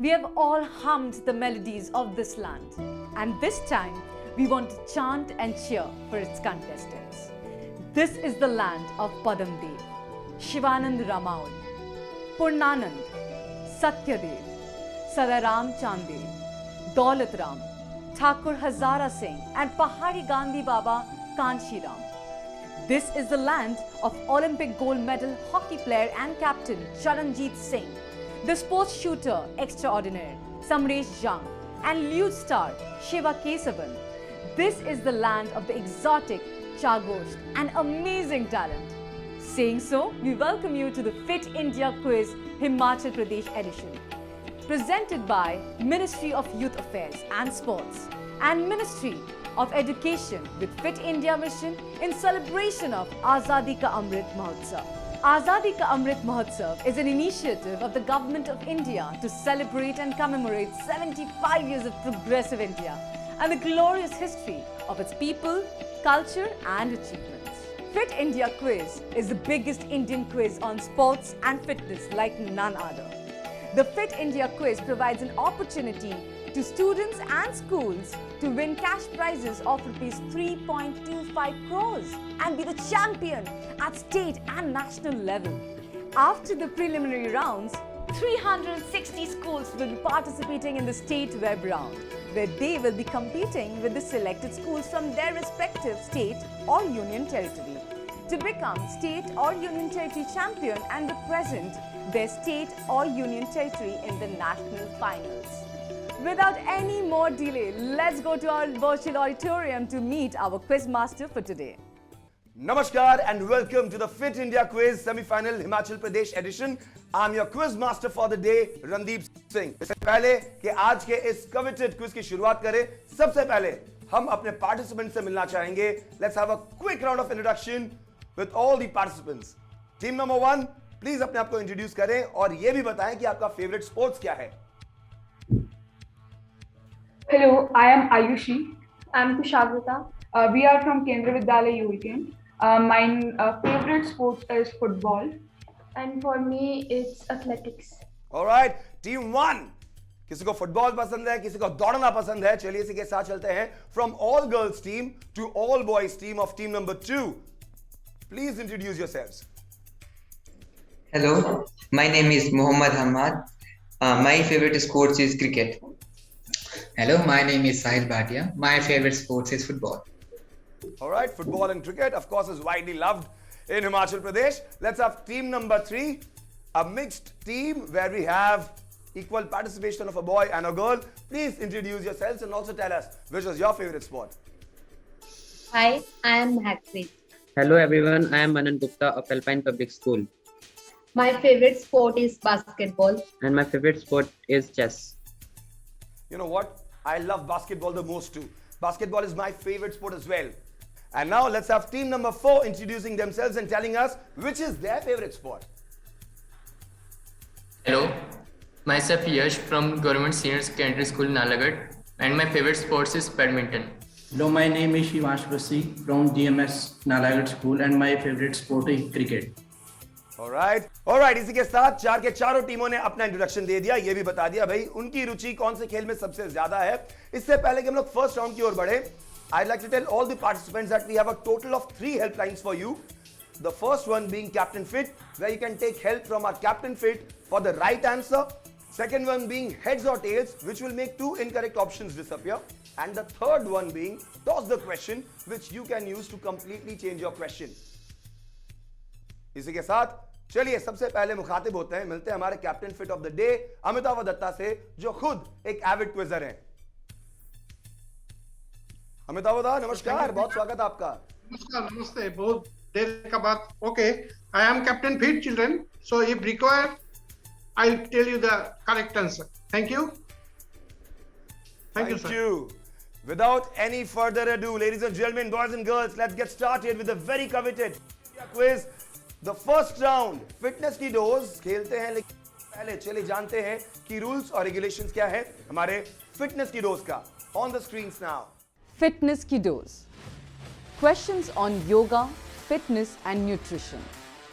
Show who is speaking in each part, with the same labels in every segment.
Speaker 1: we have all hummed the melodies of this land. And this time, we want to chant and cheer for its contestants. This is the land of Padam Dev, Shivanand Ramaul, Purnanand, Satyadev, Sadaram Chandev, Daulat Ram, Thakur Hazara Singh and Pahari Gandhi Baba Kanshi Ram. This is the land of Olympic gold medal hockey player and captain Charanjit Singh, the sports shooter extraordinaire Samresh Jang and luge star Shiva Kesavan. This is the land of the exotic Chagos and amazing talent. Saying so, we welcome you to the Fit India Quiz Himachal Pradesh edition, presented by Ministry of Youth Affairs and Sports and Ministry of Education with Fit India Mission in celebration of Azadi Ka Amrit Mahotsav. Azadi Ka Amrit Mahotsav is an initiative of the Government of India to celebrate and commemorate 75 years of progressive India and the glorious history of its people, culture and achievements. Fit India Quiz is the biggest Indian quiz on sports and fitness like none other. The Fit India Quiz provides an opportunity to students and schools to win cash prizes of rupees 3.25 crores and be the champion at state and national level. After the preliminary rounds, 360 schools will be participating in the state web round, where they will be competing with the selected schools from their respective state or union territory to become state or union territory champion and represent their state or union territory in the national finals. Without any more delay, let's go to our virtual auditorium to meet our quiz master for today.
Speaker 2: Namaskar and welcome to the Fit India Quiz Semi-Final Himachal Pradesh edition. I'm your quiz master for the day, Randeep Singh. इससे पहले कि आज के इस coveted quiz की शुरुआत करें, सबसे पहले हम अपने participants से मिलना चाहेंगे. Let's have a quick round of introduction with all the participants. Team number 1, please अपने आप को introduce करें और ये भी बताएं कि आपका favorite sports क्या है.
Speaker 3: Hello, I am Ayushi. I am Kushagrata. We are from Kendra Vidyalaya UVKN. My favorite sport is football.
Speaker 4: And for me, it's athletics.
Speaker 2: All right, team 1. किसी को फुटबॉल पसंद है, किसी को दौड़ना पसंद है. चलिए इसी के साथ चलते हैं from all girls team to all boys team of team number 2. Please introduce yourselves.
Speaker 5: Hello, my name is Muhammad Hamad. My favorite sports is cricket.
Speaker 6: Hello, my name is Sahil Bhatia. My favorite sports is football.
Speaker 2: All right, football and cricket, of course, is widely loved in Himachal Pradesh. Let's have team number 3, a mixed team where we have equal participation of a boy and a girl. Please introduce yourselves and also tell us which was your favorite sport.
Speaker 7: Hi, I am Mahakpreet.
Speaker 8: Hello everyone, I am Manan Gupta of Alpine Public School.
Speaker 7: My favorite sport is basketball.
Speaker 8: And my favorite sport is chess.
Speaker 2: You know what? I love basketball the most too. Basketball is my favorite sport as well. And now let's have team number 4 introducing themselves and telling us which is their favorite sport.
Speaker 9: Hello, myself Yash from Government Senior Secondary School Nalagarh, and my favorite sports is badminton.
Speaker 10: Hello, my name is Shivansh Basi from DMS Nalagarh School and my favorite sport is cricket.
Speaker 2: Alright, इसी के साथ चार के चारों टीमों ने अपना introduction दे दिया, ये भी बता दिया भाई उनकी रुचि कौन से खेल में सबसे ज्यादा है. इससे पहले कि हम लोग फर्स्ट राउंड की ओर बढ़े, I'd like to tell all the participants that we have a total of 3 helplines for you. The first one being Captain Fit, where you can take help from our Captain Fit for the right answer. Second one being Heads or Tails, which will make 2 incorrect options disappear. And the third one being Toss the Question, which you can use to completely change your question. इसी के साथ चलिए सबसे पहले मुखातिब होते हैं, मिलते हैं हमारे captain fit of the day Amitabh Dutta से, जो खुद एक एविड क्विजर हैं. अमिताभ दा, नमस्कार, बहुत स्वागत आपका.
Speaker 11: नमस्कार, नमस्ते, बहुत देर का बाद. Okay, I am captain fit children, so if required I will tell you the correct answer. Thank you.
Speaker 2: Thank you. Without any further ado, ladies and gentlemen, boys and girls, let's get started with the very coveted quiz. The first round, fitness की dose खेलते हैं, लेकिन पहले चलिए जानते हैं कि rules और रेगुलेशंस क्या है हमारे फिटनेस की डोज का. On the screens now.
Speaker 1: Fitness ki dose. Questions on yoga, fitness and nutrition.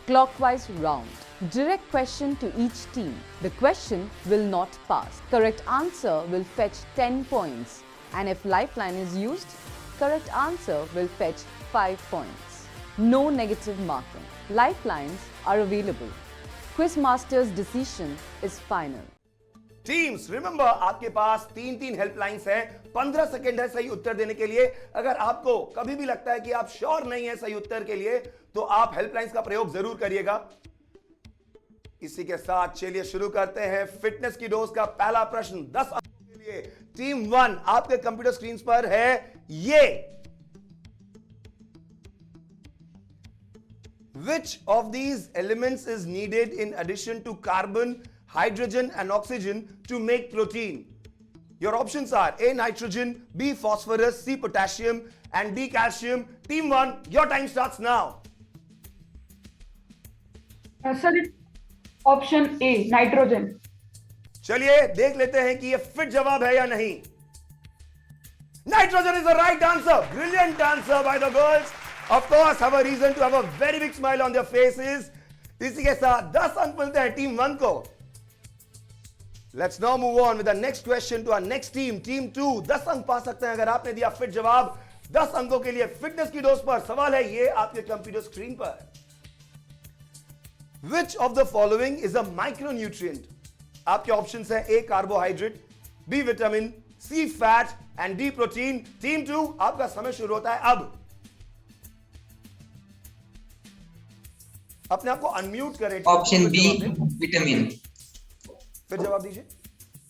Speaker 1: Clockwise round. Direct question to each team. The question will not pass. Correct answer will fetch 10 points. And if lifeline is used, correct answer will fetch 5 points. No negative marking. Lifelines are available. Quizmaster's decision is final.
Speaker 2: Teams remember, आपके पास 3 helplines हैं, 15 second है सही उत्तर देने के लिए। अगर आपको कभी भी लगता है कि आप श्योर नहीं है सही उत्तर के लिए, तो आप हेल्पलाइंस का प्रयोग जरूर करिएगा। इसी के साथ चलिए शुरू करते हैं फिटनेस की डोज का पहला प्रश्न 10 अंकों के लिए। टीम 1 आपके कंप्यूटर स्क्रीन पर है ये। Which of these elements is needed in addition to carbon, hydrogen and oxygen to make protein? Your options are A nitrogen, B phosphorus, C potassium and D calcium. Team 1, your time starts now.
Speaker 3: Sir, it's option A, nitrogen.
Speaker 2: चलिए देख लेते हैं कि ये fit जवाब है या नहीं। Nitrogen is the right answer. Brilliant answer by the girls. Of course, have a reason to have a very big smile on their faces. इसी के साथ 10 अंक मिलते हैं टीम 1 को। Let's now move on with the next question to our next team. Team 2 10 अंक पा सकते हैं अगर आपने दिया फिट जवाब। 10 अंकों के लिए फिटनेस की डोज पर सवाल है ये आपके कंप्यूटर स्क्रीन पर। Which of the following is a micronutrient? आपके ऑप्शंस हैं A carbohydrate, B vitamin, C fat and D protein. Team 2 आपका समय शुरू होता है अब। अपने आप को अनम्यूट करें।
Speaker 5: Option B vitamin.
Speaker 2: फिर जवाब दीजिए।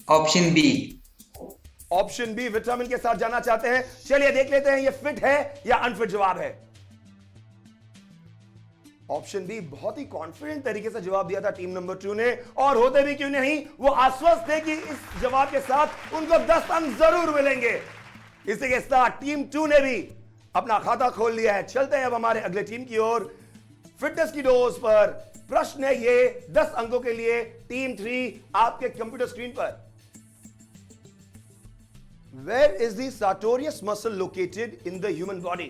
Speaker 5: Option B.
Speaker 2: Option B vitamin के साथ जाना चाहते हैं। चलिए देख लेते हैं ये फिट है या अनफिट जवाब है। ऑप्शन बी बहुत ही कॉन्फिडेंट तरीके से जवाब दिया था टीम नंबर 2 ने, और होते भी क्यों नहीं, वो आश्वस्त थे कि इस जवाब के साथ उनको 10 अंक जरूर मिलेंगे। इसी के साथ टीम 2 ने भी अपना खाता खोल लिया है। चलते हैं अब हमारे अगले टीम की ओर। फिटनेस की डोज पर प्रश्न है ये 10 अंकों के लिए। टीम 3 आपके कंप्यूटर स्क्रीन पर। Where is the sartorius muscle located in the human body?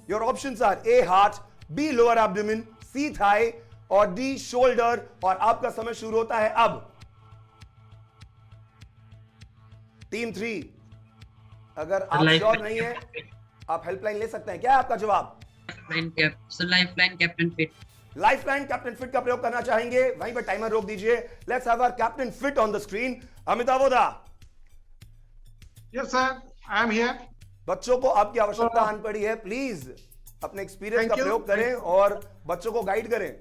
Speaker 2: Your options are A heart, B lower abdomen, C thigh और D shoulder। और आपका समय शुरू होता है अब। टीम 3 अगर आप श्योर नहीं है, आप हेल्पलाइन ले सकते हैं। क्या है आपका जवाब?
Speaker 8: Lifeline captain fit.
Speaker 2: Lifeline captain fit का प्रयोग करना चाहेंगे? वहीं पर टाइमर रोक दीजिए। Let's have our captain fit on the screen. अमिताभोदा।
Speaker 11: Yes, sir. I am here.
Speaker 2: बच्चों को आपकी आवश्यकता आन पड़ी है। प्लीज अपने एक्सपीरियंस का
Speaker 11: Thank you.
Speaker 2: प्रयोग करें और बच्चों को गाइड करें।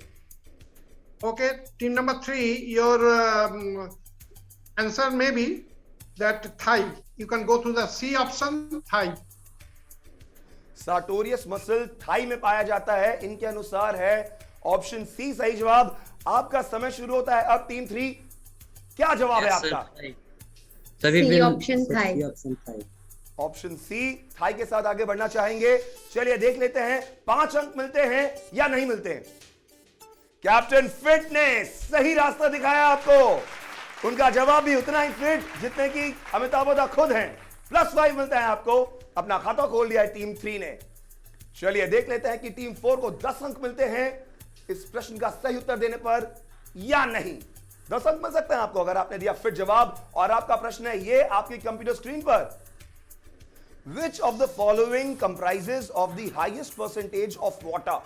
Speaker 11: Okay, team number 3, your answer may be that thigh. You can go to the C option, thigh.
Speaker 2: Sartorius muscle thigh में पाया जाता है, इनके अनुसार है ऑप्शन सी सही जवाब। आपका समय शुरू होता है अब। टीम 3 क्या जवाब है आपका?
Speaker 7: C option thigh।
Speaker 2: Option C thigh के साथ आगे बढ़ना चाहेंगे? चलिए देख लेते हैं 5 अंक मिलते हैं या नहीं मिलते हैं। कैप्टन फिट ने सही रास्ता दिखाया आपको। उनका जवाब भी उतना ही फिट जितने कि अमिताभोदा खुद हैं। +5 मिलता है आपको। अपना खाता खोल लिया है टीम 3 ने। चलिए देख लेते हैं कि टीम 4 को 10 अंक मिलते हैं इस प्रश्न का सही उत्तर देने पर या नहीं। 10 अंक मिल सकते हैं आपको अगर आपने दिया फिट जवाब। और आपका प्रश्न है ये आपकी कंप्यूटर स्क्रीन पर। Which of the following comprises of the highest percentage of water?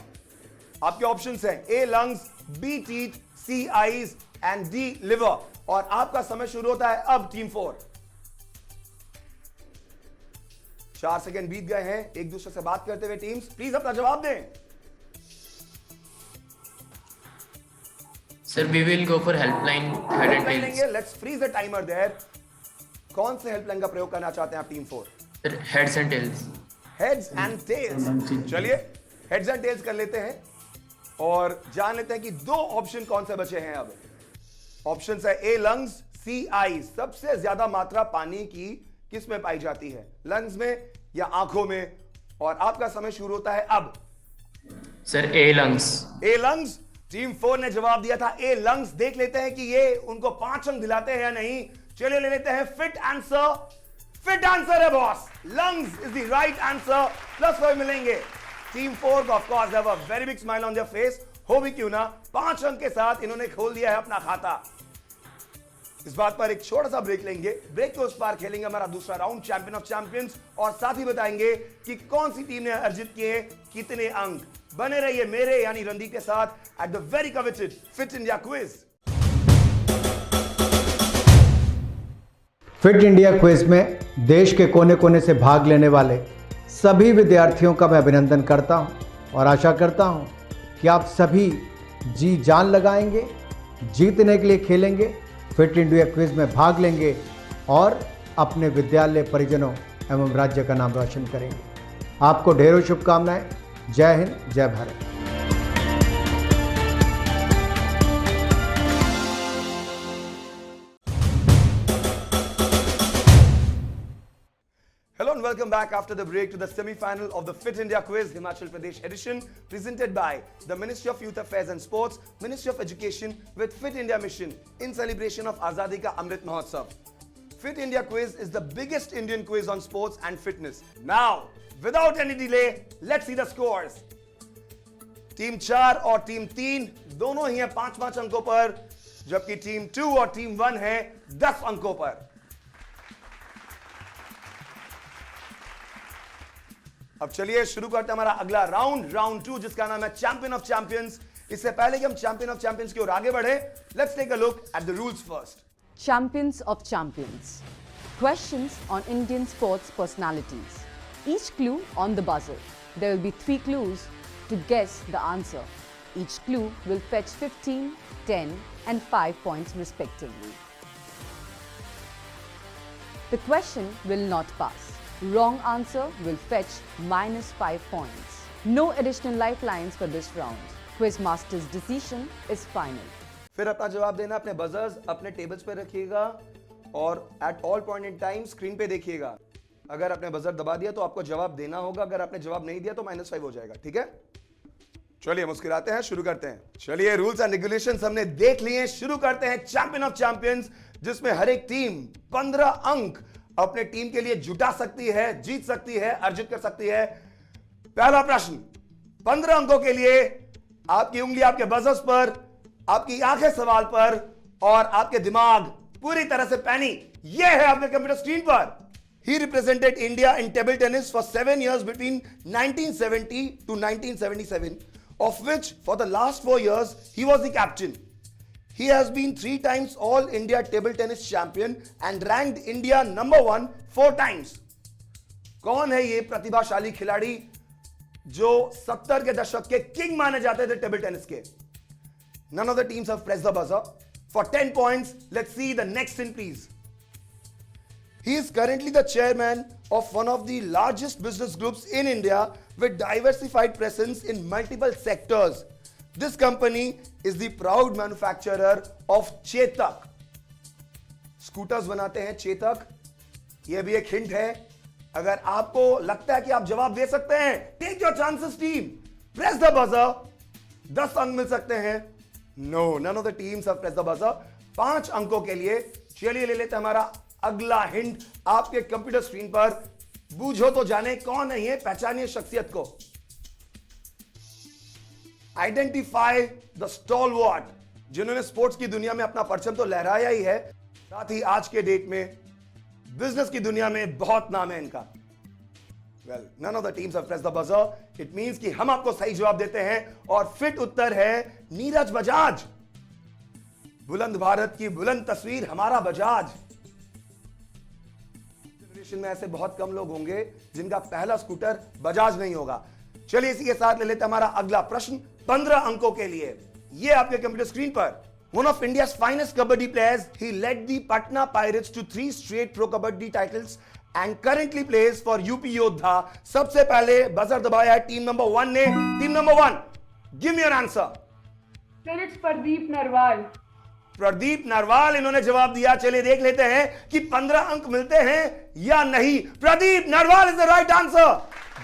Speaker 2: आपके ऑप्शंस हैं A lungs, B teeth, C eyes and D liver। और आपका समय शुरू होता है अब टीम 4। 4 सेकंड बीत गए हैं एक दूसरे से बात करते हुए। टीम्स प्लीज अपना जवाब दें।
Speaker 9: Sir, we will go for helpline head and tails.
Speaker 2: Let's freeze the timer there. कौन से हेल्पलाइन का प्रयोग करना चाहते हैं आप team 4?
Speaker 9: Sir, heads and tails.
Speaker 2: Heads and tails. चलिए हेड्स एंड टेल्स कर लेते हैं और जान लेते हैं कि 2 ऑप्शन कौन से बचे हैं अब। ऑप्शंस है A लंग्स, C आईज। सबसे ज्यादा मात्रा पानी की किस में पाई जाती है, लंग्स में या आंखों में? और आपका समय शुरू होता है अब।
Speaker 9: Sir, A lungs.
Speaker 2: A lungs. Team 4 ने जवाब दिया था A लंग्स। देख लेते हैं कि ये उनको 5 अंक दिलाते हैं या नहीं। चलिए ले लेते हैं फिट आंसर। फिट आंसर है boss. Lungs is the right answer. +5 मिलेंगे। Team 4 of course have a very big smile on their face, हो भी क्यों ना 5 अंक के साथ इन्होंने खोल दिया है अपना खाता। इस बात पर एक छोटा सा ब्रेक लेंगे, ब्रेक के उस पार खेलेंगे हमारा दूसरा राउंड चैंपियन ऑफ चैंपियंस और साथ ही बताएंगे कि कौन सी टीम ने अर्जित किए कितने अंक। बने रहिए मेरे यानी रणदीप के साथ eight the very coveted fit India quiz.
Speaker 12: Fit India quiz में देश के कोने कोने से भाग लेने वाले सभी विद्यार्थियों का मैं अभिनंदन करता हूं और आशा करता हूं कि आप सभी जी जान लगाएंगे, जीतने के लिए खेलेंगे, फिट इंडिया क्विज में भाग लेंगे और अपने विद्यालय परिजनों एवं राज्य का नाम रोशन करेंगे। आपको ढेरों शुभकामनाएं। जय हिंद, जय Bharat.
Speaker 2: Hello and welcome back after the break to the semi-final of the Fit India Quiz Himachal Pradesh edition presented by the Ministry of Youth Affairs and Sports, Ministry of Education with Fit India Mission in celebration of Azadi Ka Amrit Mahotsav. Fit India Quiz is the biggest Indian quiz on sports and fitness. Now, without any delay, let's see the scores. Team 4 और team 3 दोनों ही हैं 5-5 अंकों पर, जबकि team 2 और team 1 है 10 अंकों पर। अब चलिए शुरू करते हैं हमारा अगला राउंड 2, जिसका नाम है चैंपियन ऑफ चैंपियंस। इससे पहले कि हम चैंपियन ऑफ चैंपियंस की ओर आगे बढ़े, let's take a look at the rules first.
Speaker 1: Champions of Champions. Questions on Indian sports personalities. Each clue on the buzzer. There will be 3 clues to guess the answer. Each clue will fetch 15, 10 and 5 points respectively. The question will not pass. Wrong answer will fetch -5 points. No additional lifelines for this round. Quizmaster's decision is final.
Speaker 2: फिर अपना जवाब देना अपने buzzers अपने tables पे रखिएगा और at all point in time screen पे देखिएगा। अगर आपने बजर दबा दिया तो आपको जवाब देना होगा, अगर आपने जवाब नहीं दिया तो -5 हो जाएगा, ठीक है? चलिए मुस्कुराते हैं, शुरू करते हैं। चलिए रूल्स एंड रेगुलेशंस हमने देख लिए, शुरू करते हैं चैंपियन ऑफ चैंपियंस, जिसमें हर एक टीम 15 अंक अपने टीम के लिए जुटा सकती है, जीत सकती है, अर्जित कर सकती है। पहला प्रश्न 15 अंकों के लिए, आपकी उंगली आपके बजर्स पर, आपकी आंखें सवाल पर और आपके दिमाग पूरी तरह से पैनी। यह है आपके कंप्यूटर स्क्रीन पर। He represented India in table tennis for 7 years between 1970 to 1977, of which for the last 4 years he was the captain. He has been 3 times All India table tennis champion and ranked India number 1 4 times. कौन है ये प्रतिभाशाली खिलाड़ी जो 70 के दशक के king माने जाते थे टेबल टेनिस के? None of the teams have pressed the buzzer. For 10 points, let's see the next in, please. He is currently the chairman of one of the largest business groups in India with diversified presence in multiple sectors. This company is the proud manufacturer of Chetak. Scooters बनाते हैं Chetak. यह भी एक hint है। अगर आपको लगता है कि आप जवाब दे सकते हैं, take your chances team, press the buzzer. 10 अंक मिल सकते हैं। No, none of the teams have pressed the buzzer. 5 अंकों के लिए चलिए ले लेते हैं हमारा अगला हिंट आपके कंप्यूटर स्क्रीन पर। बूझो तो जाने कौन है ये, पहचानिए शख्सियत को। आइडेंटिफाई द स्टॉलवर्ट, जिन्होंने स्पोर्ट्स की दुनिया में अपना परचम तो लहराया ही है, साथ ही आज के डेट में बिजनेस की दुनिया में बहुत नाम है इनका। Well, none of the teams have pressed the buzzer. It means कि हम आपको सही जवाब देते हैं और फिट उत्तर है नीरज बजाज। बुलंद भारत की बुलंद तस्वीर हमारा बजाज। जनरेशन में ऐसे बहुत कम लोग होंगे जिनका पहला स्कूटर बजाज नहीं होगा। चलिए इसी के साथ ले लेते हैं हमारा अगला प्रश्न 15 अंकों के लिए। ये आपके कंप्यूटर स्क्रीन पर। One of India's finest kabaddi players, he led the Patna Pirates to 3 straight pro kabaddi titles and currently plays for UP Yodha. सबसे पहले बजर दबाया है टीम नंबर 1 ने। Team number 1, give me your answer.
Speaker 3: Sir, it's Pradeep Narwal.
Speaker 2: Pradeep Narwal इन्होंने जवाब दिया। चलिए देख लेते हैं कि 15 अंक मिलते हैं या नहीं। Pradeep Narwal is the right answer.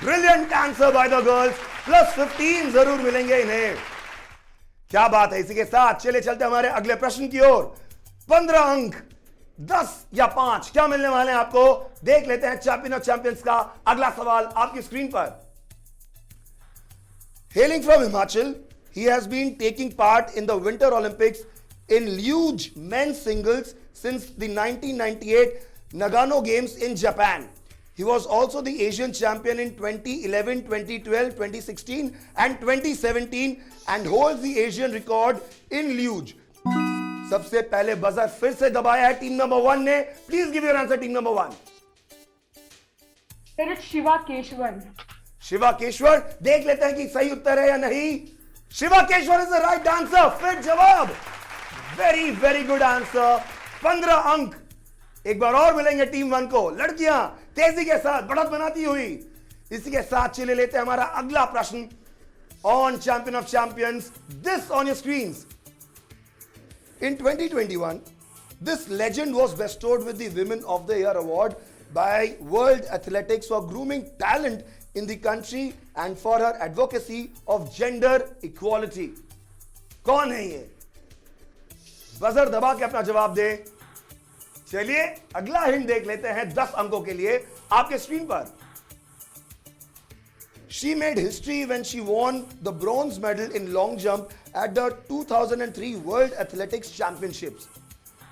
Speaker 2: Brilliant answer by the girls. +15 जरूर मिलेंगे इन्हें। क्या बात है। इसी के साथ चलिए चलते हमारे अगले प्रश्न की ओर। 15 अंक, 10 या 5 क्या मिलने वाले हैं आपको? देख लेते हैं चैंपियन ऑफ चैंपियंस का अगला सवाल आपकी स्क्रीन पर। Hailing from Himachal, he has been taking part in the Winter Olympics in luge men's singles since the 1998 Nagano Games in Japan. He was also the Asian champion in 2011, 2012, 2016 and 2017 and holds the Asian record in luge. सबसे पहले buzzer फिर से दबाया है team number 1 ने. Please give your answer, team number 1.
Speaker 3: It is Shiva Keshwan.
Speaker 2: Shiva Keshwar. देख लेते हैं कि सही उत्तर है या नहीं. Shiva Keshavar is the right answer. फिर जवाब. Very very good answer. 15 अंक एक बार और मिलेंगे टीम 1 को. लड़कियां तेजी के साथ बढ़त बनाती हुई. इसी के साथ चले लेते हैं हमारा अगला प्रश्न on champion of champions. This on your screens. In 2021, this legend was bestowed with the Women of the Year award by World Athletics for grooming talent in the country and for her advocacy of gender equality. कौन है ये? Buzzer दबा के अपना जवाब दे. चलिए अगला hint देख लेते हैं 10 अंकों के लिए आपके स्क्रीन पर. She made history when she won the bronze medal in long jump at the 2003 World Athletics Championships.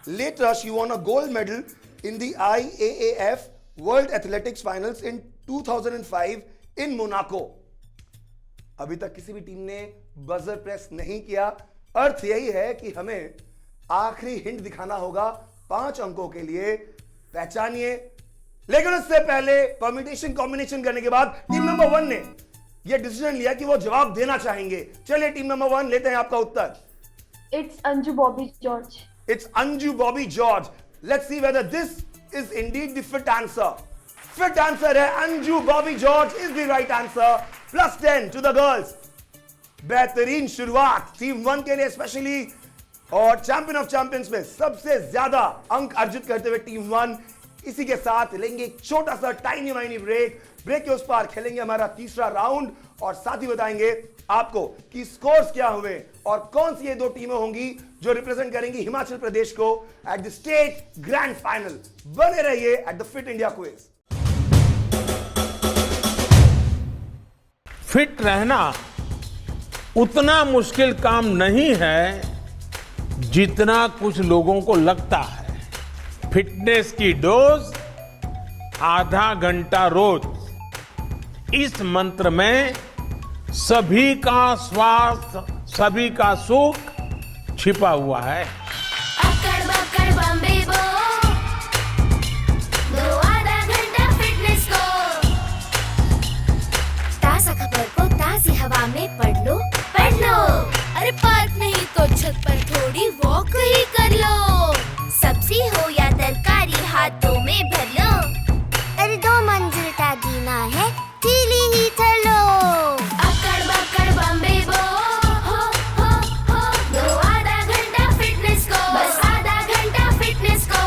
Speaker 2: Later, she won a gold medal in the IAAF World Athletics Finals in 2005 in Monaco. अभी तक किसी भी team ने buzzer press नहीं किया. अर्थ यही है कि हमें आखिरी हिंट दिखाना होगा 5 अंकों के लिए. पहचानिए. लेकिन उससे पहले परम्यूटेशन कॉम्बिनेशन करने के बाद टीम नंबर 1 ने यह डिसीजन लिया कि वो जवाब देना चाहेंगे. चलिए टीम नंबर 1 लेते हैं आपका उत्तर.
Speaker 4: It's Anju Bobby George.
Speaker 2: It's Anju Bobby George. Let's see whether this is indeed the fit answer. Fit answer है Anju Bobby George is the right answer. +10 to the girls. बेहतरीन शुरुआत team 1 के लिए specially. और champion of champions में सबसे ज्यादा अंक अर्जित करते हुए टीम 1. इसी के साथ लेंगे एक छोटा सा टाइनी वाइनी ब्रेक. ब्रेक के उस पार खेलेंगे हमारा तीसरा राउंड और साथ ही बताएंगे आपको कि स्कोर्स क्या हुए और कौन सी ये 2 टीमें होंगी जो रिप्रेजेंट करेंगी हिमाचल प्रदेश को at the state grand final. बने रहिए at the fit India quiz.
Speaker 13: Fit रहना उतना मुश्किल काम नहीं है जितना कुछ लोगों को लगता है. फिटनेस की डोज आधा घंटा रोज. इस मंत्र में सभी का स्वास्थ्य, सभी का सुख छिपा हुआ है.
Speaker 14: अक्कड़ बक्कड़ बम्बे बो, दो आधा घंटा फिटनेस को. ताजा खबर को ताजी हवा में पढ़ लो. अरे पार्क नहीं तो छत पर थोड़ी वॉक ही कर लो. सब्जी हो या तरकारी हाथों में भर लो. अरे 2 मंजिल का जीना है सीढ़ी ही चलो. अक्कड़ बक्कड़ बम्बे बो, हो, दो आधा घंटा फिटनेस को. बस आधा घंटा फिटनेस को.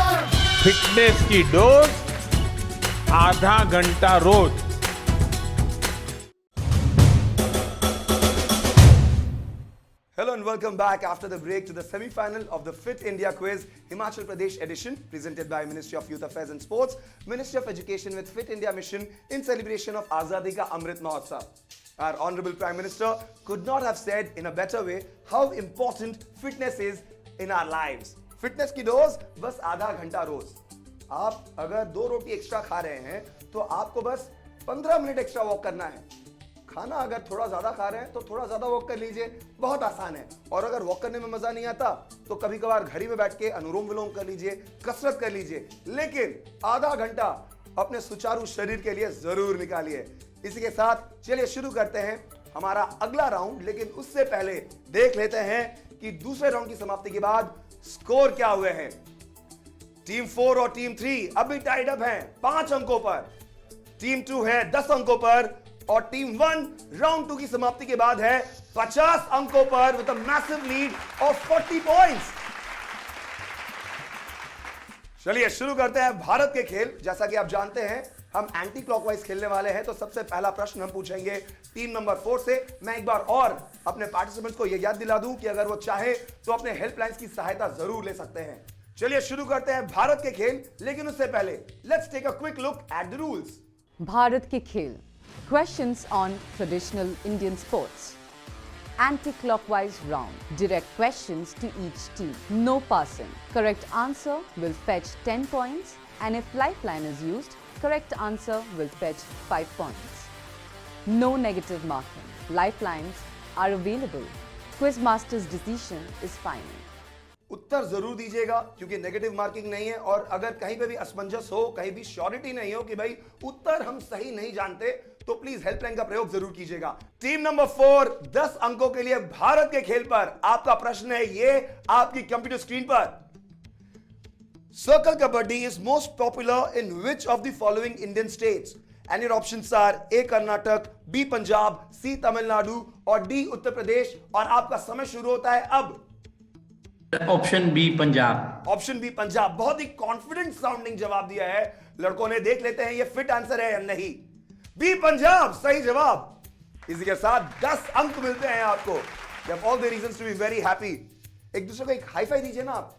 Speaker 13: फिटनेस की डोज आधा घंटा रोज.
Speaker 2: Hello and welcome back after the break to the semi-final of the Fit India Quiz Himachal Pradesh edition presented by Ministry of Youth Affairs and Sports, Ministry of Education with Fit India Mission in celebration of Azadi Ka Amrit Mahotsav. Our Honorable Prime Minister could not have said in a better way how important fitness is in our lives. Fitness की dose बस आधा घंटा रोज. आप अगर 2 रोटी extra खा रहे हैं तो आपको बस 15 मिनट एक्स्ट्रा वॉक करना है. खाना अगर थोड़ा ज्यादा खा रहे हैं तो थोड़ा ज्यादा वॉक कर लीजिए. बहुत आसान है. और अगर वॉक करने में मजा नहीं आता तो कभी कभार घर ही में बैठ के अनुलोम विलोम कर लीजिए, कसरत कर लीजिए. लेकिन आधा घंटा अपने सुचारू शरीर के लिए जरूर निकालिए. इसी के साथ चलिए शुरू करते हैं हमारा अगला राउंड. लेकिन उससे पहले देख लेते हैं कि दूसरे राउंड की समाप्ति के बाद स्कोर क्या हुए हैं. टीम 4 और टीम 3 अभी टाइड अप हैं 5 अंकों पर. टीम 2 है 10 अंकों पर और टीम 1 राउंड 2 की समाप्ति के बाद है 50 अंकों पर with a massive lead of 40 points. चलिए शुरू करते हैं भारत के खेल. जैसा कि आप जानते हैं हम एंटी क्लॉकवाइज खेलने वाले हैं. तो सबसे पहला प्रश्न हम पूछेंगे टीम नंबर 4 से. मैं एक बार और अपने पार्टिसिपेंट्स को यह याद दिला दूं कि अगर वो चाहे तो अपने हेल्पलाइंस की सहायता जरूर ले सकते हैं. चलिए शुरू करते हैं भारत के खेल. लेकिन उससे पहले let's take a quick look at the rules.
Speaker 1: Bharat के खेल. Questions on traditional Indian sports. anti-clockwise round. Direct questions to each team. No passing. Correct answer will fetch 10 points, and if lifeline is used, correct answer will fetch 5 points. No negative marking. Lifelines are available. Quizmaster's decision is final.
Speaker 2: उत्तर जरूर दीजिएगा क्योंकि negative marking नहीं है, और अगर कहीं पे भी असमंजस हो, कहीं भी श्योरिटी नहीं हो कि भाई उत्तर हम सही नहीं जानते, तो प्लीज हेल्पलाइन का प्रयोग जरूर कीजिएगा। टीम नंबर 4 10 अंकों के लिए भारत के खेल पर आपका प्रश्न है ये आपकी कंप्यूटर स्क्रीन पर। Circle kabaddi is most popular in which of the following Indian states? And your options are A Karnataka, B Punjab, C Tamil Nadu और डी उत्तर प्रदेश। और आपका समय शुरू होता है अब।
Speaker 10: Option B Punjab.
Speaker 2: Option B Punjab. बहुत ही कॉन्फिडेंट साउंडिंग जवाब दिया है लड़कों ने। देख लेते हैं ये फिट आंसर है या नहीं। बी पंजाब सही जवाब। इसी के साथ 10 अंक मिलते हैं आपको। You have all the reasons to be very happy. एक दूसरे को एक हाई फाई दीजिए ना आप।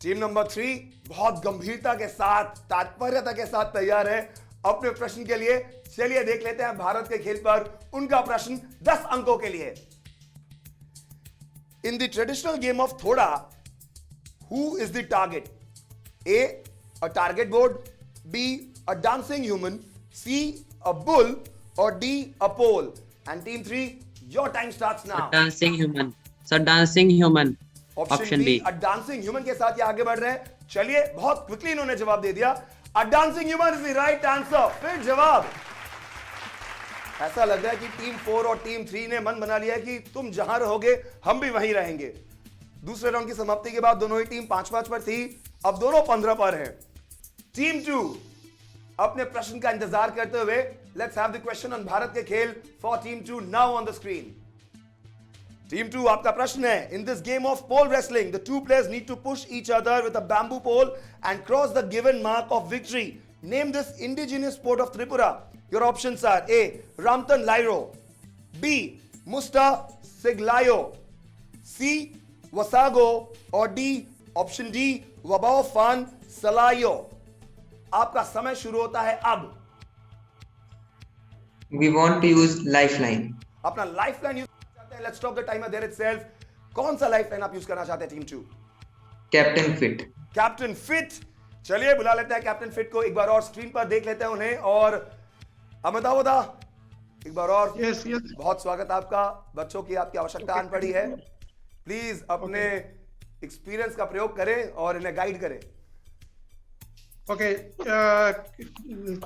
Speaker 2: टीम नंबर 3 बहुत गंभीरता के साथ, तात्पर्यता के साथ तैयार है अपने प्रश्न के लिए। चलिए देख लेते हैं भारत के खेल पर उनका प्रश्न 10 अंकों के लिए। In the traditional game of Thoda, who is the target? A. A target board. B. A dancing human. C. A bull. Or D. A pole. And team 3, your time starts now.
Speaker 8: A dancing human. Sir, dancing human.
Speaker 2: Option B. A dancing human के साथ ये आगे बढ़ रहे हैं। चलिए बहुत quickly इन्होंने जवाब दे दिया। A dancing human is the right answer. फिर जवाब। ऐसा लग रहा है कि टीम 4 और टीम 3 ने मन बना लिया है कि तुम जहां रहोगे हम भी वहीं रहेंगे। दूसरे राउंड की समाप्ति के बाद दोनों ही टीम 5-5 पर थी, अब दोनों 15 पर हैं। टीम 2 अपने प्रश्न का इंतजार करते हुए, let's have the question on Bharat के खेल for team 2 now on the screen. Team 2 आपका प्रश्न है, in this game of pole wrestling the two players need to push each other with a bamboo pole and cross the given mark of victory. Name this indigenous sport of Tripura. Your options are A. Ramtan Lairo, B. Musta Siglayo, C. Wasago, or D. Option D. Wabao Fan Salayo. आपका समय शुरू होता है अब।
Speaker 5: We want to use lifeline.
Speaker 2: अपना lifeline use करना चाहते हैं। Let's stop the timer there itself. कौन सा lifeline आप यूज करना चाहते हैं team 2?
Speaker 5: Captain Fit.
Speaker 2: Captain Fit. चलिए बुला लेते हैं Captain Fit को। एक बार और स्क्रीन पर देख लेते हैं उन्हें। और अमिताभ दा एक बार और।
Speaker 11: yes.
Speaker 2: बहुत स्वागत आपका। बच्चों की आपकी आवश्यकता आन पड़ी है। प्लीज अपने एक्सपीरियंस का प्रयोग करें और इन्हें गाइड करें।
Speaker 11: Okay,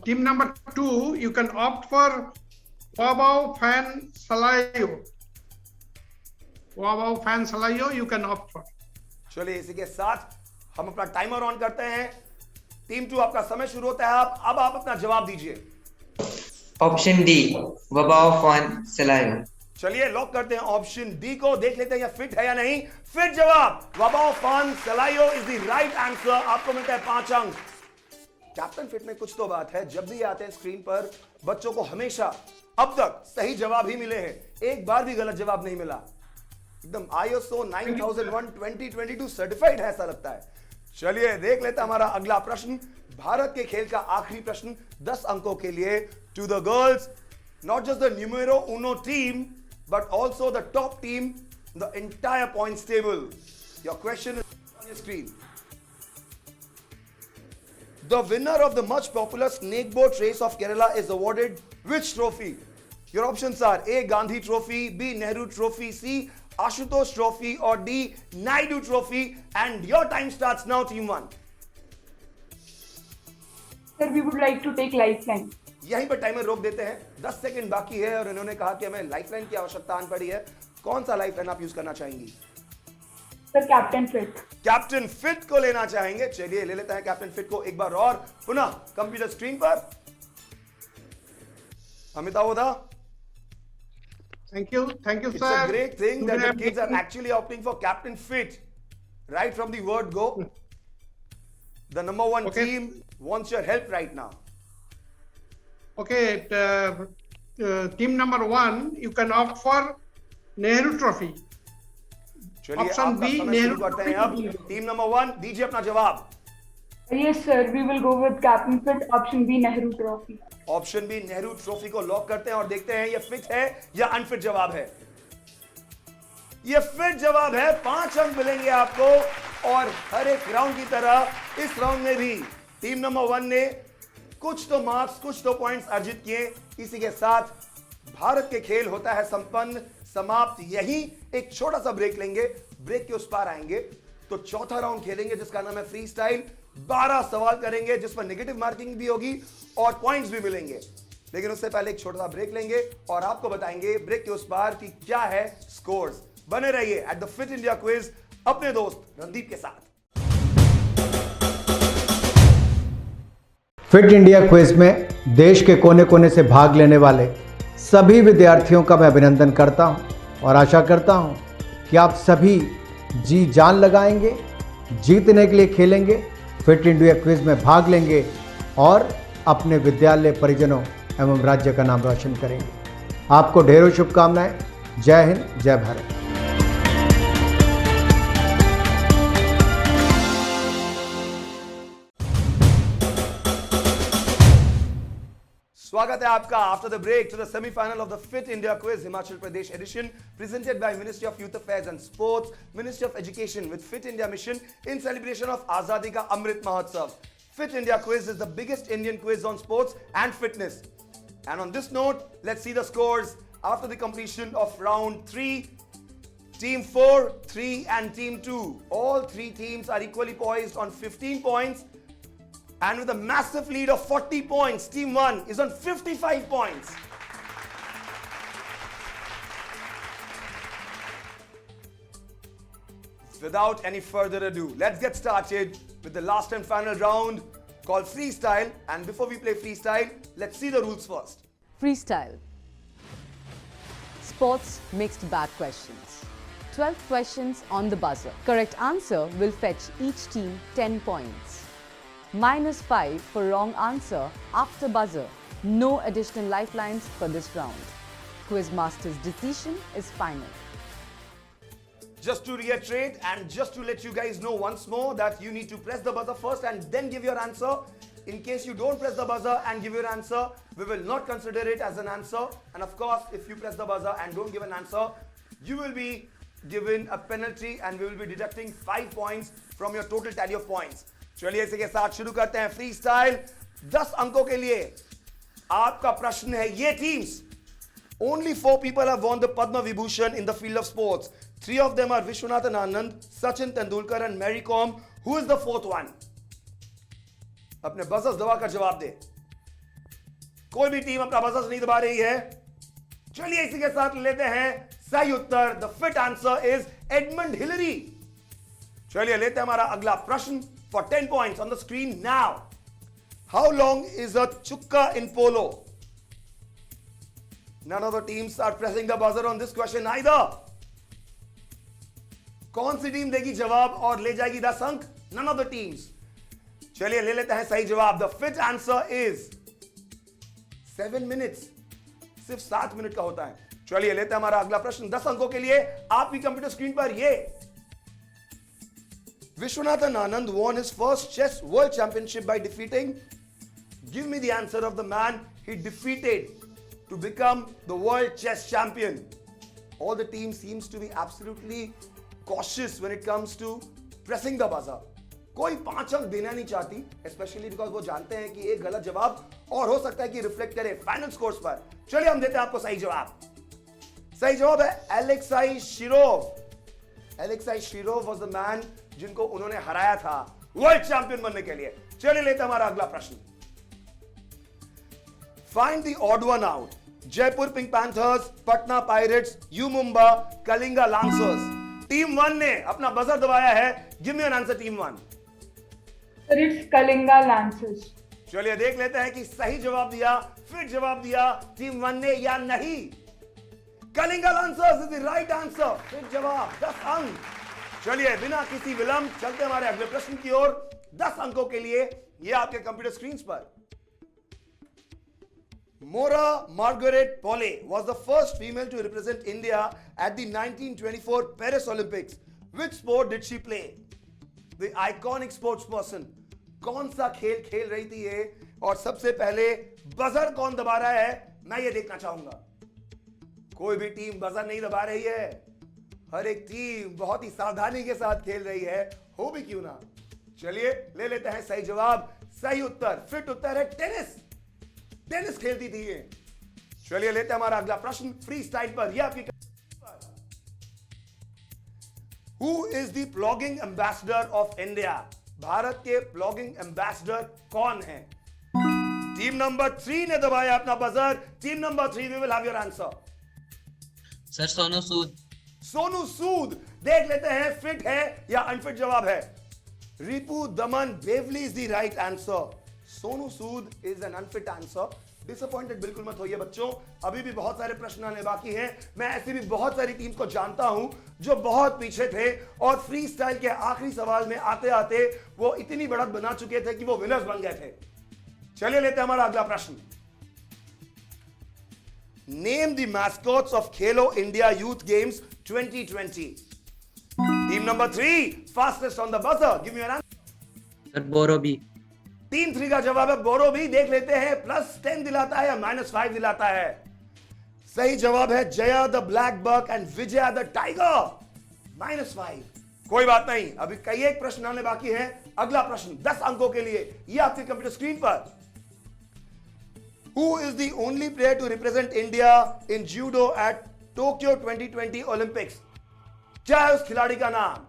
Speaker 11: team number 2, you can opt for Wabao Fan Salayo. Wabao Fan Salayo, you can opt for.
Speaker 2: चलिए इसी के साथ हम अपना टाइमर ऑन करते हैं। टीम 2 आपका समय शुरू होता है अब आप अपना जवाब दीजिए।
Speaker 5: ऑप्शन डी वबाओ फॉन सलायो।
Speaker 2: चलिए लॉक करते हैं ऑप्शन डी को। देख लेते हैं ये फिट है या नहीं। फिट जवाब। वबाओ फॉन सलायो इज द राइट आंसर। आपको मिलता है 5 अंक। कैप्टन फिट में कुछ तो बात है, जब भी आते हैं स्क्रीन पर बच्चों को हमेशा अब तक सही जवाब ही मिले हैं, एक बार भी गलत जवाब नहीं मिला। एकदम ISO 9001 2022 सर्टिफाइड है ऐसा लगता है। चलिए देख लेते हैं हमारा अगला प्रश्न, भारत के खेल का आखिरी प्रश्न 10 अंकों के लिए। To the girls, not just the numero uno team but also the top team in the entire points table. Your question is on your screen. The winner of the much popular snake boat race of Kerala is awarded which trophy? Your options are A. Gandhi Trophy, B. Nehru Trophy, C. Ashutosh Trophy, or D. Naidu Trophy. And your time starts now, Team 1.
Speaker 3: Sir, we would like to take lifeline.
Speaker 2: यहीं पर timer रोक देते हैं। 10 second बाकी है और इन्होंने कहा कि हमें लाइफलाइन की आवश्यकता आन पड़ी है। कौन सा लाइफलाइन आप यूज करना चाहेंगी?
Speaker 3: Sir captain fit.
Speaker 2: Captain fit को लेना चाहेंगे। चलिए ले लेते हैं कैप्टन फिट को एक बार और पुनः कंप्यूटर स्क्रीन पर। अमिताभ दा।
Speaker 11: Thank you, sir.
Speaker 2: It's a great thing that the kids are actually opting for Captain Fit, right from the word go. The number 1 team wants your help right now.
Speaker 11: Okay, team number 1, you can opt for Nehru Trophy.
Speaker 2: Option B, Nehru Trophy. अब team number 1, दीजिए अपना जवाब।
Speaker 3: Yes sir, we will go with Captain Fit. Option B, Nehru Trophy.
Speaker 2: Option B Nehru trophy को lock करते हैं और देखते हैं ये फिट है या अनफिट जवाब है। ये फिट जवाब है, 5 अंक मिलेंगे आपको। और हर एक राउंड की तरह इस राउंड में भी टीम नंबर 1 ने कुछ तो मार्क्स, कुछ तो पॉइंट्स अर्जित किए। इसी के साथ भारत के खेल होता है संपन्न, समाप्त। यही एक छोटा सा ब्रेक लेंगे, ब्रेक के उस पार आएंगे तो चौथा राउंड खेलेंगे जिसका नाम है फ्री स्टाइल। 12 सवाल करेंगे जिस पर नेगेटिव मार्किंग भी होगी और पॉइंट्स भी मिलेंगे। लेकिन उससे पहले एक छोटा सा ब्रेक लेंगे और आपको बताएंगे ब्रेक के उस पार कि क्या है स्कोर्स। बने रहिए at the fit India quiz अपने दोस्त रणदीप के साथ।
Speaker 12: फिट इंडिया क्विज में देश के कोने कोने से भाग लेने वाले सभी विद्यार्थियों का मैं अभिनंदन करता हूं और आशा करता हूं कि आप सभी जी जान लगाएंगे, जीतने के लिए खेलेंगे, फिट इंडिया क्विज में भाग लेंगे और अपने विद्यालय, परिजनों एवं राज्य का नाम रोशन करेंगे। आपको ढेरों शुभकामनाएं। जय हिंद, जय भारत।
Speaker 2: स्वागत है आपका after the break to the semifinal of the fit India quiz Himachal Pradesh edition presented by ministry of youth affairs and sports, ministry of education with fit India mission in celebration of आजादी का Amrit Mahotsav. Fit India Quiz is the biggest Indian quiz on sports and fitness. And on this note, let's see the scores after the completion of round 3. Team 4, 3 and Team 2. All three teams are equally poised on 15 points. And with a massive lead of 40 points, Team 1 is on 55 points. Without any further ado, let's get started with the last and final round called freestyle. And before we play freestyle, let's see the rules first.
Speaker 1: Freestyle. Sports mixed bag questions. 12 questions on the buzzer. Correct answer will fetch each team 10 points. -5 for wrong answer after buzzer. No additional lifelines for this round. Quizmaster's decision is final.
Speaker 2: Just to reiterate and just to let you guys know once more that you need to press the buzzer first and then give your answer. In case you don't press the buzzer and give your answer, we will not consider it as an answer. And of course, if you press the buzzer and don't give an answer, you will be given a penalty and we will be deducting 5 points from your total tally of points. चलिए इसी के साथ शुरू करते हैं free style. 10 अंकों के लिए आपका प्रश्न है, ये teams, only 4 people have won the Padma Vibhushan in the field of sports. 3 of them are Vishwanathan Anand, Sachin Tendulkar and Mary Kom. Who is the 4th one? अपने बजर्स दबाकर जवाब दे। कोई भी टीम अपना बजर्स नहीं दबा रही है। चलिए इसी के साथ लेते हैं सही उत्तर। The fit answer is Edmund Hillary. चलिए लेते हैं हमारा अगला प्रश्न for 10 points on the screen now. How long is a chukka in polo? None of the teams are pressing the buzzer on this question either. कौन सी team देगी जवाब और ले जाएगी 10 अंक? None of the teams. चलिए ले लेते हैं सही जवाब। The fit answer is 7 minutes. सिर्फ 7 मिनट का होता है। चलिए लेते हैं हमारा अगला प्रश्न 10 अंकों के लिए आपकी कंप्यूटर स्क्रीन पर। ये Vishwanathan Anand won his first chess world championship by defeating, give me the answer of the man he defeated to become the world chess champion. All the team seems to be absolutely cautious when it comes to pressing the buzzer. कोई 5 अंक देना नहीं चाहती, especially because वो जानते हैं कि एक गलत जवाब और हो सकता है कि रिफ्लेक्ट करे फाइनल स्कोर्स पर। चलिए हम देते हैं आपको सही जवाब। सही जवाब है Alexei Shirov. Alexei Shirov was the man जिनको उन्होंने हराया था वर्ल्ड चैंपियन बनने के लिए। चलिए लेते हैं हमारा अगला प्रश्न। Find the odd one out. Jaipur pink panthers, Patna pirates, you Mumba, Kalinga lancers. Team 1 ने अपना बजर दबाया है। Give me an answer team 1।
Speaker 3: It's Kalinga lancers.
Speaker 2: चलिए देख लेते हैं कि सही जवाब दिया, फिर जवाब दिया टीम 1 ने या नहीं। Kalinga lancers is the right answer. फिर जवाब 10 अंक। चलिए बिना किसी विलंब चलते हमारे अगले प्रश्न की ओर। 10 अंकों के लिए ये आपके कंप्यूटर स्क्रीन पर। Mora Margaret Polle was the first female to represent India at the 1924 Paris Olympics. Which sport did she play? The iconic sportsperson कौन सा खेल खेल रही थी ये, और सबसे पहले बजर कौन दबा रहा है, मैं ये देखना चाहूंगा। कोई भी टीम बजर नहीं दबा रही है। हर एक टीम बहुत ही सावधानी के साथ खेल रही है, हो भी क्यों ना। चलिए ले लेते हैं सही जवाब। सही उत्तर, फिट उत्तर है टेनिस। टेनिस खेलती थी ये। चलिए लेते हैं हमारा अगला प्रश्न फ्री स्टाइल पर। यह आपकी Who is the plogging ambassador of India? Bharat के प्लॉगिंग एम्बेसडर कौन है? टीम नंबर 3 ने दबाया अपना बजर। Team number 3, we will have your answer.
Speaker 8: Sir Sonu Sood.
Speaker 2: Sonu Sood. देख लेते हैं फिट है या अनफिट जवाब है। Ripu Daman Bevli is the right answer. Sonu Sood is an unfit answer. Disappointed बिल्कुल मत होइए बच्चों, अभी भी बहुत सारे प्रश्न आने बाकी हैं। मैं ऐसी भी बहुत सारी टीम्स को जानता हूं जो बहुत पीछे थे और फ्री स्टाइल के आखिरी सवाल में आते आते वो इतनी बढ़त बना चुके थे कि वो विनर्स बन गए थे। चलिए लेते हैं हमारा अगला प्रश्न। Name the mascots of Khelo India youth games 2020। Team number 3 fastest on the buzzer, give me your answer.
Speaker 8: Sir बोरोबी।
Speaker 2: Team 3 का जवाब है बोरोबी। देख लेते हैं +10 दिलाता है या -5 दिलाता है। सही जवाब है Jaya the black buck and Vijaya the tiger, -5। कोई बात नहीं, अभी कई एक प्रश्न आने बाकी है। अगला प्रश्न 10 अंकों के लिए, ये आपके कंप्यूटर स्क्रीन पर। Who is the only player to represent India in judo at Tokyo 2020 Olympics? क्या है उस खिलाड़ी का नाम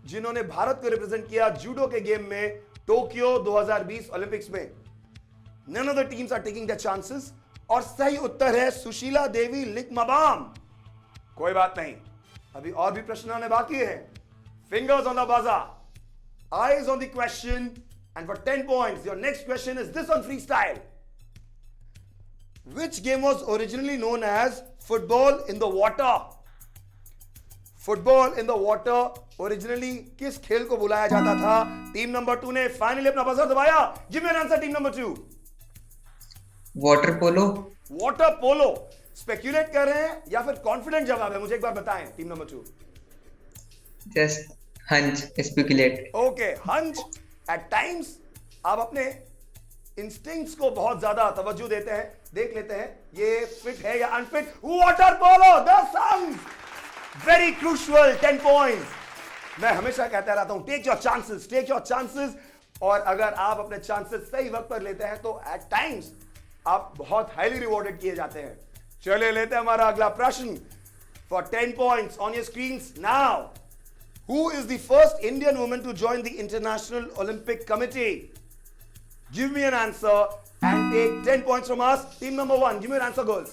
Speaker 2: जिन्होंने भारत को रिप्रेजेंट किया जूडो के गेम में टोक्यो 2020 ओलंपिक्स में? None of the teams are taking their chances और सही उत्तर है सुशीला देवी लिकमबाम। कोई बात नहीं, अभी और भी प्रश्न आने बाकी है। Fingers on the buzzer, eyes on the question, and for 10 points, your next question is this on freestyle. Which game was originally known as football in the water? Football in the water originally किस खेल को बुलाया जाता था? Team number 2 ने finally अपना buzzer दबाया। Give me an answer team number 2।
Speaker 5: Water polo.
Speaker 2: Water polo. Speculate कर रहे हैं या फिर कॉन्फिडेंट जवाब है? मुझे एक बार बताएं team number 2।
Speaker 5: Just hunch, speculate.
Speaker 2: Okay, hunch. At times आप अपने इंस्टिंक्ट्स को बहुत ज्यादा तवज्जो देते हैं। देख लेते हैं ये फिट है या अनफिट। वाटर पोलो 10 अंक, वेरी क्रूशियल 10 पॉइंट्स। मैं हमेशा कहता रहता हूं take your chances, take your chances. और अगर आप अपने चांसेस सही वक्त पर लेते हैं तो एट टाइम्स आप बहुत हाईली रिवॉर्डेड किए जाते हैं। चलिए लेते हैं हमारा अगला प्रश्न for 10 points on your screens now. Who is the first Indian woman to join the International Olympic Committee? Give me an answer and take 10 points from us. Team number 1, give me your answer, girls.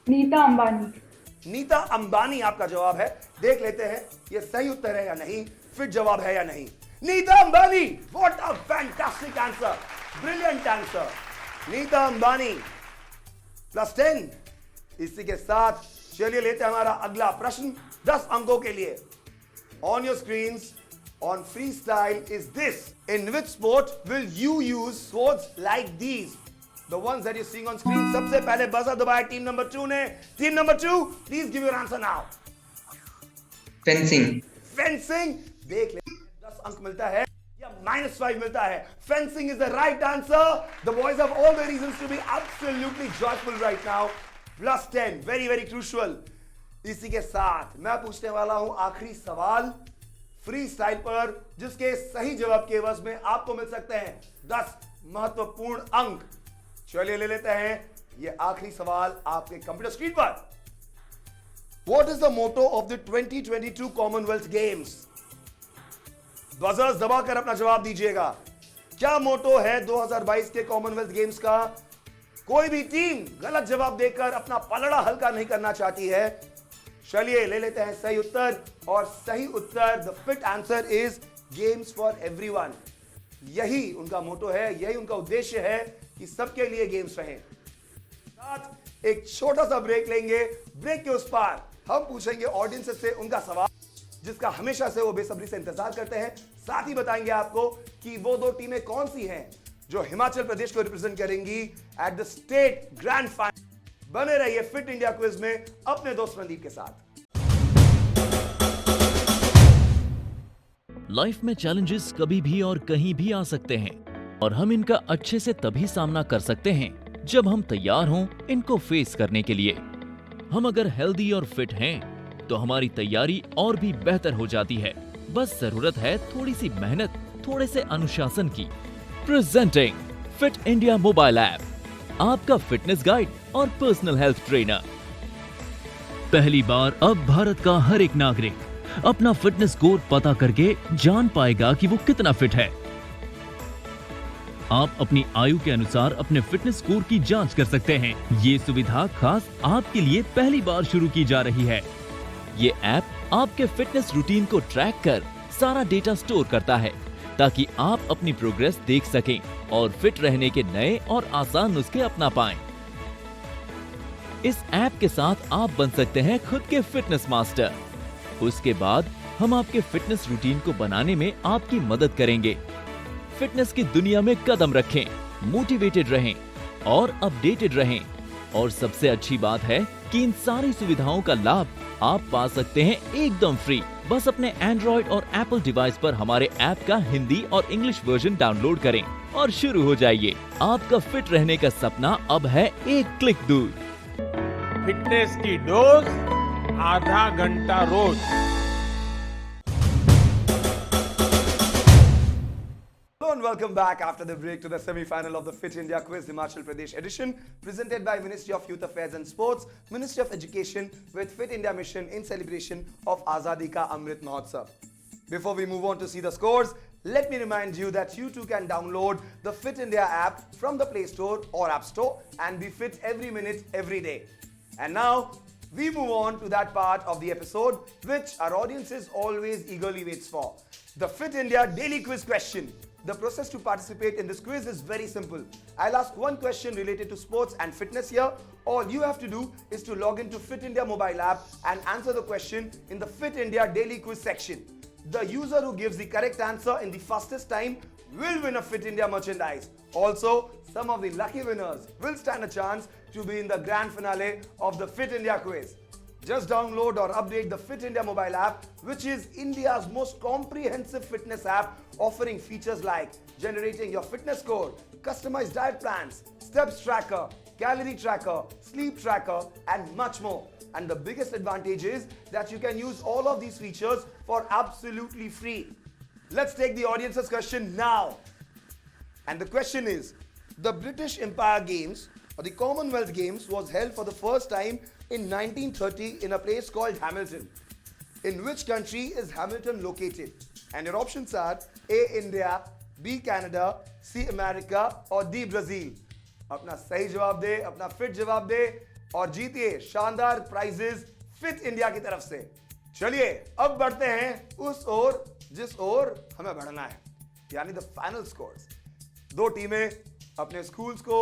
Speaker 3: Nita Ambani.
Speaker 2: Nita Ambani आपका जवाब है। देख लेते हैं ये सही उत्तर है या नहीं, फिट जवाब है या नहीं। Nita Ambani, what a fantastic answer, brilliant answer. Nita Ambani +10। इसी के साथ चलिए लेते हैं हमारा अगला प्रश्न 10 अंकों के लिए। On your screens on freestyle is this. In which sport will you use swords like these? The ones that you're seeing on screen. सबसे पहले बजर दबाया टीम नंबर 2 ने। Team number 2, please give your answer now.
Speaker 5: Fencing.
Speaker 2: Fencing. देख ले 10 अंक मिलता है या -5 मिलता है। Fencing is the right answer. The boys have all the reasons to be absolutely joyful right now. +10, very very crucial. इसी के साथ मैं पूछने वाला हूं आखिरी सवाल फ्री स्टाइल पर, जिसके सही जवाब के एवज में आपको मिल सकते हैं 10 महत्वपूर्ण अंक। चलिए ले लेते हैं ये आखिरी सवाल आपके कंप्यूटर स्क्रीन पर। What is the motto of the 2022 Commonwealth Games? Buzzers दबाकर अपना जवाब दीजिएगा। क्या मोटो है 2022 के कॉमनवेल्थ गेम्स का? कोई भी टीम गलत जवाब देकर अपना पलड़ा हल्का नहीं करना चाहती है। चलिए ले लेते हैं सही उत्तर, और सही उत्तर the fit answer is games for everyone. यही उनका मोटो है, यही उनका उद्देश्य है कि सबके लिए गेम्स रहें। साथ एक छोटा सा ब्रेक लेंगे। ब्रेक के उस पार हम पूछेंगे ऑडियंस से उनका सवाल, जिसका हमेशा से वो बेसब्री से इंतजार करते हैं। साथ ही बताएंगे आपको कि वो 2 टीमें कौन सी हैं जो हिमाचल प्रदेश को रिप्रेजेंट करेंगी at the state grand final. बने रहिए फिट इंडिया क्विज में अपने दोस्त रणदीप के साथ।
Speaker 15: लाइफ में चैलेंजेस कभी भी और कहीं भी आ सकते हैं, और हम इनका अच्छे से तभी सामना कर सकते हैं जब हम तैयार हों इनको फेस करने के लिए। हम अगर हेल्दी और फिट हैं, तो हमारी तैयारी और भी बेहतर हो जाती है। बस जरूरत है थोड़ी सी मेहनत, थोड़े से अनुशासन की। Presenting fit India mobile app, आपका फिटनेस गाइड और पर्सनल हेल्थ ट्रेनर। पहली बार अब भारत का हर एक नागरिक अपना फिटनेस स्कोर पता करके जान पाएगा कि वो कितना फिट है। आप अपनी आयु के अनुसार अपने फिटनेस स्कोर की जांच कर सकते हैं। ये सुविधा खास आपके लिए पहली बार शुरू की जा रही है। ये ऐप आपके फिटनेस रूटीन को ट्रैक कर सारा डेटा स्टोर करता है, ताकि आप अपनी प्रोग्रेस देख सकें और फिट रहने के नए और आसान नुस्खे अपना पाएं। इस ऐप के साथ आप बन सकते हैं खुद के फिटनेस मास्टर। उसके बाद हम आपके फिटनेस रूटीन को बनाने में आपकी मदद करेंगे। फिटनेस की दुनिया में कदम रखें, मोटिवेटेड रहें और अपडेटेड रहें। और सबसे अच्छी बात है कि इन सारी सुविधाओं का लाभ आप पा सकते हैं एकदम फ्री। बस अपने एंड्रॉइड और एप्पल डिवाइस पर हमारे ऐप का हिंदी और इंग्लिश वर्जन डाउनलोड करें और शुरू हो जाइए। आपका फिट रहने का सपना अब है एक क्लिक दूर।
Speaker 13: फिटनेस की डोज आधा घंटा रोज।
Speaker 2: Hello and welcome back after the break to the semi-final of the Fit India Quiz Himachal Pradesh edition, presented by Ministry of Youth Affairs and Sports, Ministry of Education with Fit India Mission in celebration of Azadi Ka Amrit Mahotsav. Before we move on to see the scores, let me remind you that you too can download the Fit India app from the Play Store or App Store and be fit every minute, every day. And now, we move on to that part of the episode which our audiences always eagerly waits for. The Fit India Daily Quiz question. The process to participate in this quiz is very simple. I'll ask one question related to sports and fitness here. All you have to do is to log into Fit India mobile app and answer the question in the Fit India Daily Quiz section. The user who gives the correct answer in the fastest time will win a Fit India merchandise. Also, some of the lucky winners will stand a chance to be in the grand finale of the Fit India quiz. Just download or update the Fit India mobile app, which is India's most comprehensive fitness app, offering features like generating your fitness score, customized diet plans, steps tracker, calorie tracker, sleep tracker, and much more. And the biggest advantage is that you can use all of these features for absolutely free. Let's take the audience's question now. And the question is, the British Empire Games or the Commonwealth Games was held for the first time in 1930 in a place called Hamilton. In which country is Hamilton located? And your options are A. India, B. Canada, C. America or D. Brazil. अपना सही जवाब दे, अपना fit जवाब दे और जीतिए शानदार prices fit India की तरफ से। चलिए अब बढ़ते हैं उस ओर जिस ओर हमें बढ़ना है, यानी द फाइनल स्कोर्स। दो टीमें अपने स्कूल्स को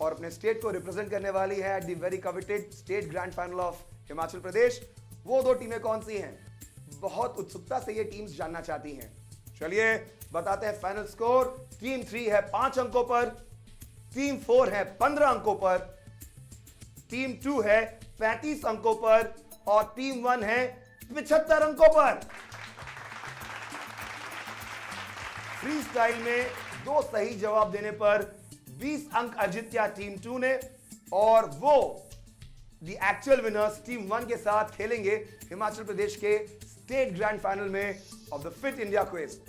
Speaker 2: और अपने स्टेट को रिप्रेजेंट करने वाली है at the very coveted state grand final of Himachal Pradesh. वो दो टीमें कौन सी हैं? बहुत उत्सुकता से ये टीम्स जानना चाहती हैं। चलिए बताते हैं फाइनल स्कोर। टीम 3 है 5 अंकों पर, टीम 4 है 15 अंकों पर, टीम 2 है 35 अंकों पर और टीम 1 है 75 अंकों पर। फ्री स्टाइल में 2 सही जवाब देने पर 20 अंक अर्जित किया टीम 2 ने और वो द एक्चुअल विनर्स टीम 1 के साथ खेलेंगे हिमाचल प्रदेश के स्टेट ग्रैंड फाइनल में of the fit India quiz.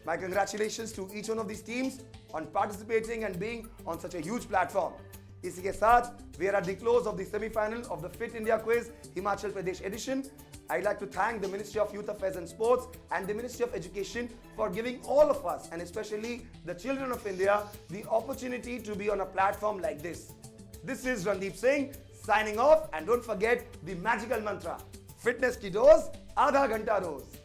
Speaker 2: My congratulations to each one of these teams on participating and being on such a huge platform. इसी के साथ we are at the close of the semifinal of the fit India quiz Himachal Pradesh edition. I'd like to thank the Ministry of Youth Affairs and Sports and the Ministry of Education for giving all of us, and especially the children of India, the opportunity to be on a platform like this. This is Randeep Singh signing off, and don't forget the magical mantra, fitness ki dose, aadha ghanta roz.